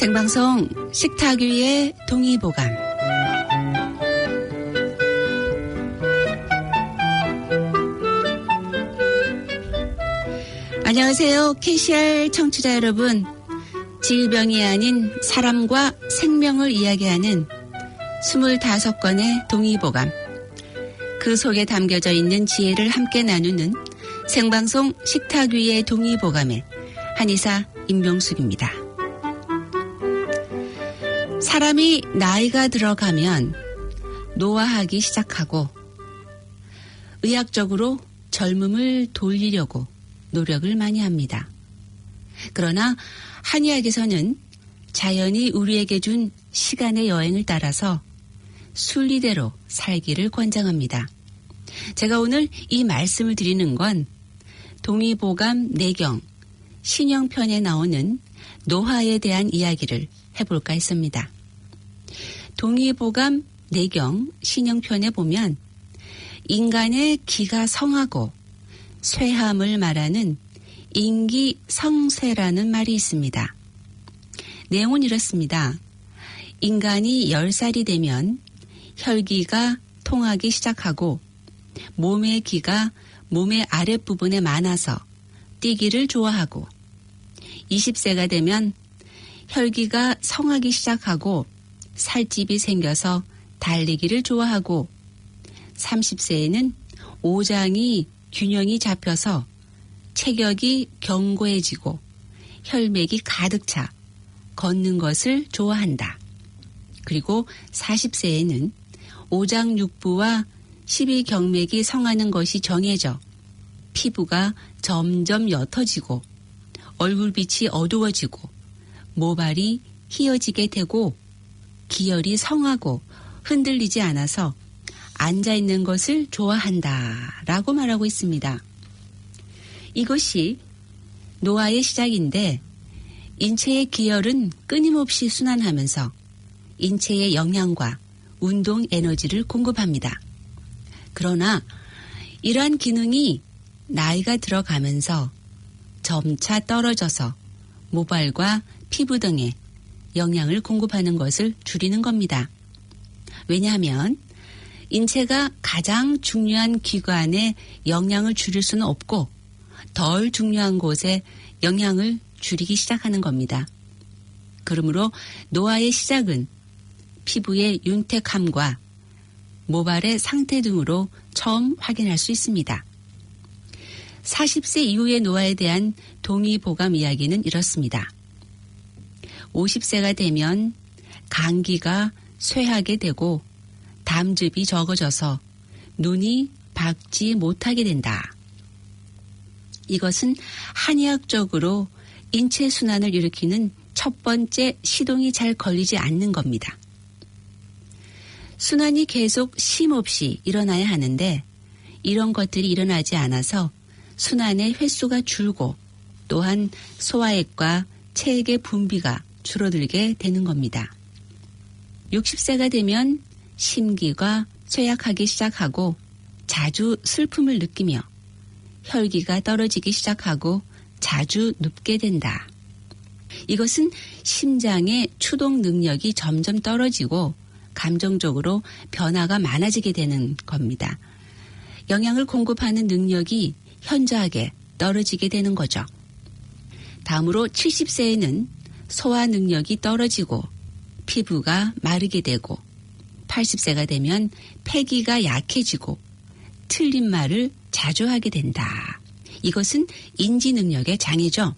생방송 식탁 위의 동의보감. 안녕하세요. KCR 청취자 여러분. 질병이 아닌 사람과 생명을 이야기하는 25건의 동의보감. 그 속에 담겨져 있는 지혜를 함께 나누는 생방송 식탁 위의 동의보감의 한의사 임명숙입니다. 사람이 나이가 들어가면 노화하기 시작하고 의학적으로 젊음을 돌리려고 노력을 많이 합니다. 그러나 한의학에서는 자연이 우리에게 준 시간의 여행을 따라서 순리대로 살기를 권장합니다. 제가 오늘 이 말씀을 드리는 건 동의보감 내경 신형편에 나오는 노화에 대한 이야기를 해볼까 했습니다. 동의보감 내경 신형편에 보면 인간의 기가 성하고 쇠함을 말하는 인기성쇠라는 말이 있습니다. 내용은 이렇습니다. 인간이 10살이 되면 혈기가 통하기 시작하고 몸의 기가 몸의 아랫부분에 많아서 뛰기를 좋아하고 20세가 되면 혈기가 성하기 시작하고 살집이 생겨서 달리기를 좋아하고 30세에는 오장이 균형이 잡혀서 체격이 견고해지고 혈맥이 가득 차 걷는 것을 좋아한다. 그리고 40세에는 오장육부와 12경맥이 성하는 것이 정해져 피부가 점점 옅어지고 얼굴빛이 어두워지고 모발이 희어지게 되고 기혈이 성하고 흔들리지 않아서 앉아있는 것을 좋아한다 라고 말하고 있습니다. 이것이 노화의 시작인데 인체의 기혈은 끊임없이 순환하면서 인체의 영양과 운동 에너지를 공급합니다. 그러나 이러한 기능이 나이가 들어가면서 점차 떨어져서 모발과 피부 등에 영양을 공급하는 것을 줄이는 겁니다. 왜냐하면 인체가 가장 중요한 기관에 영양을 줄일 수는 없고 덜 중요한 곳에 영양을 줄이기 시작하는 겁니다. 그러므로 노화의 시작은 피부의 윤택함과 모발의 상태 등으로 처음 확인할 수 있습니다. 40세 이후의 노화에 대한 동의보감 이야기는 이렇습니다. 50세가 되면 감기가 쇠하게 되고 담즙이 적어져서 눈이 밝지 못하게 된다. 이것은 한의학적으로 인체 순환을 일으키는 첫 번째 시동이 잘 걸리지 않는 겁니다. 순환이 계속 쉼없이 일어나야 하는데 이런 것들이 일어나지 않아서 순환의 횟수가 줄고 또한 소화액과 체액의 분비가 줄어들게 되는 겁니다. 60세가 되면 심기가 쇠약하기 시작하고 자주 슬픔을 느끼며 혈기가 떨어지기 시작하고 자주 눕게 된다. 이것은 심장의 추동 능력이 점점 떨어지고 감정적으로 변화가 많아지게 되는 겁니다. 영양을 공급하는 능력이 현저하게 떨어지게 되는 거죠. 다음으로 70세에는 소화 능력이 떨어지고 피부가 마르게 되고 80세가 되면 폐기가 약해지고 틀린 말을 자주 하게 된다. 이것은 인지 능력의 장애죠.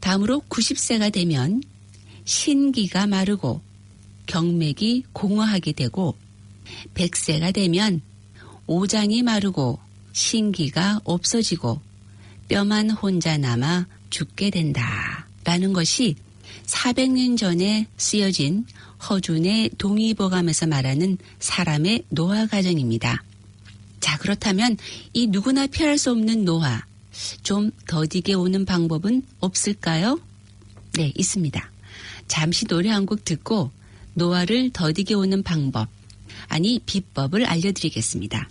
다음으로 90세가 되면 신기가 마르고 경맥이 공허하게 되고 100세가 되면 오장이 마르고 신기가 없어지고 뼈만 혼자 남아 죽게 된다. 라는 것이 400년 전에 쓰여진 허준의 동의보감에서 말하는 사람의 노화 과정입니다. 자, 그렇다면 이 누구나 피할 수 없는 노화, 좀 더디게 오는 방법은 없을까요? 네, 있습니다. 잠시 노래 한 곡 듣고 노화를 더디게 오는 방법, 아니 비법을 알려드리겠습니다.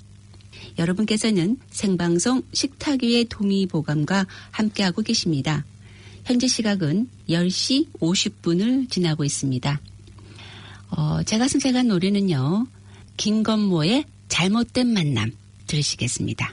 여러분께서는 생방송 식탁 위의 동의보감과 함께하고 계십니다. 현재 시각은 10시 50분을 지나고 있습니다. 제가 선택한 노래는요. 김건모의 잘못된 만남 들으시겠습니다.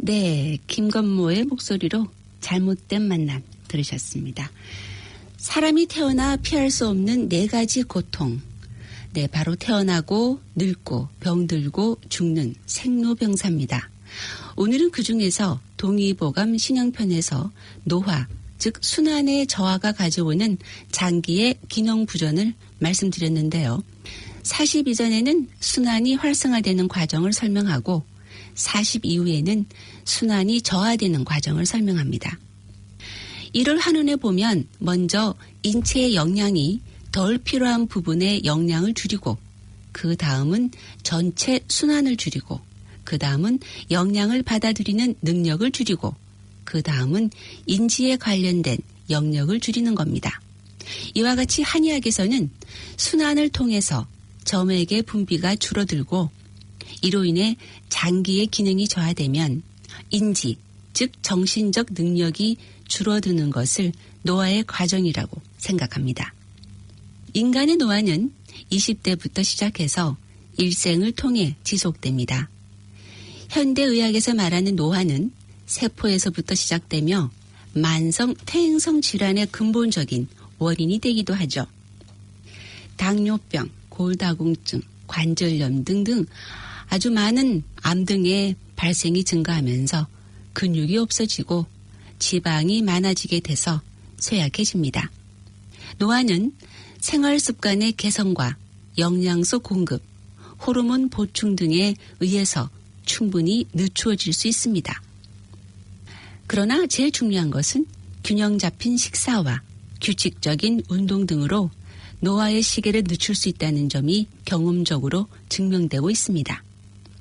네, 김건모의 목소리로 잘못된 만남 들으셨습니다. 사람이 태어나 피할 수 없는 4가지 고통. 네, 바로 태어나고 늙고 병들고 죽는 생로병사입니다. 오늘은 그중에서 동의보감 신형편에서 노화, 즉 순환의 저하가 가져오는 장기의 기능부전을 말씀드렸는데요. 40 이전에는 순환이 활성화되는 과정을 설명하고 40 이후에는 순환이 저하되는 과정을 설명합니다. 이를 한눈에 보면 먼저 인체의 영양이 덜 필요한 부분의 영양을 줄이고 그 다음은 전체 순환을 줄이고 그 다음은 영양을 받아들이는 능력을 줄이고 그 다음은 인지에 관련된 영역을 줄이는 겁니다. 이와 같이 한의학에서는 순환을 통해서 점액의 분비가 줄어들고 이로 인해 장기의 기능이 저하되면 인지, 즉 정신적 능력이 줄어드는 것을 노화의 과정이라고 생각합니다. 인간의 노화는 20대부터 시작해서 일생을 통해 지속됩니다. 현대의학에서 말하는 노화는 세포에서부터 시작되며 만성 퇴행성 질환의 근본적인 원인이 되기도 하죠. 당뇨병, 골다공증, 관절염 등등 아주 많은 암 등의 발생이 증가하면서 근육이 없어지고 지방이 많아지게 돼서 쇠약해집니다. 노화는 생활 습관의 개선과 영양소 공급, 호르몬 보충 등에 의해서 충분히 늦추어질 수 있습니다. 그러나 제일 중요한 것은 균형 잡힌 식사와 규칙적인 운동 등으로 노화의 시계를 늦출 수 있다는 점이 경험적으로 증명되고 있습니다.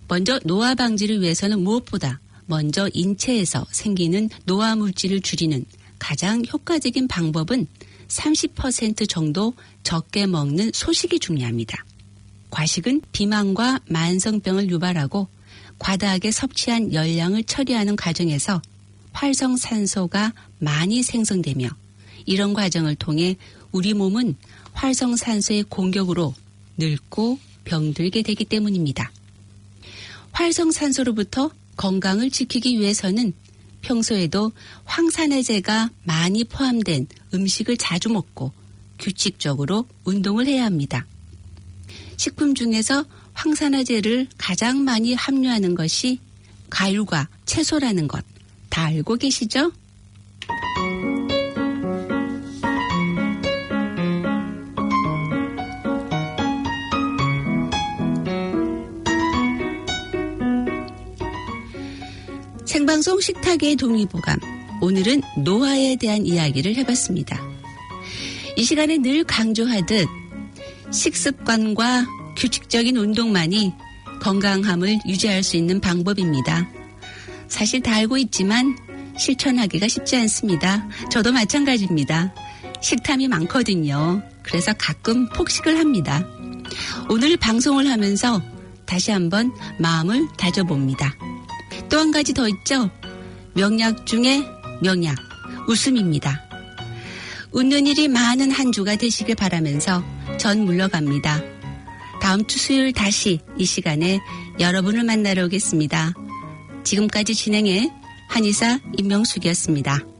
먼저 노화 방지를 위해서는 무엇보다 먼저 인체에서 생기는 노화 물질을 줄이는 가장 효과적인 방법은 30% 정도 적게 먹는 소식이 중요합니다. 과식은 비만과 만성병을 유발하고 과다하게 섭취한 열량을 처리하는 과정에서 활성산소가 많이 생성되며 이런 과정을 통해 우리 몸은 활성산소의 공격으로 늙고 병들게 되기 때문입니다. 활성산소로부터 건강을 지키기 위해서는 평소에도 황산화제가 많이 포함된 음식을 자주 먹고 규칙적으로 운동을 해야 합니다. 식품 중에서 황산화제를 가장 많이 함유하는 것이 과일과 채소라는 것 다 알고 계시죠? 생방송 식탁의 동의보감, 오늘은 노화에 대한 이야기를 해봤습니다. 이 시간에 늘 강조하듯 식습관과 규칙적인 운동만이 건강함을 유지할 수 있는 방법입니다. 사실 다 알고 있지만 실천하기가 쉽지 않습니다. 저도 마찬가지입니다. 식탐이 많거든요. 그래서 가끔 폭식을 합니다. 오늘 방송을 하면서 다시 한번 마음을 다져봅니다. 또 한 가지 더 있죠. 명약 중에 명약, 웃음입니다. 웃는 일이 많은 한 주가 되시길 바라면서 전 물러갑니다. 다음 주 수요일 다시 이 시간에 여러분을 만나러 오겠습니다. 지금까지 진행해 한의사 임명숙이었습니다.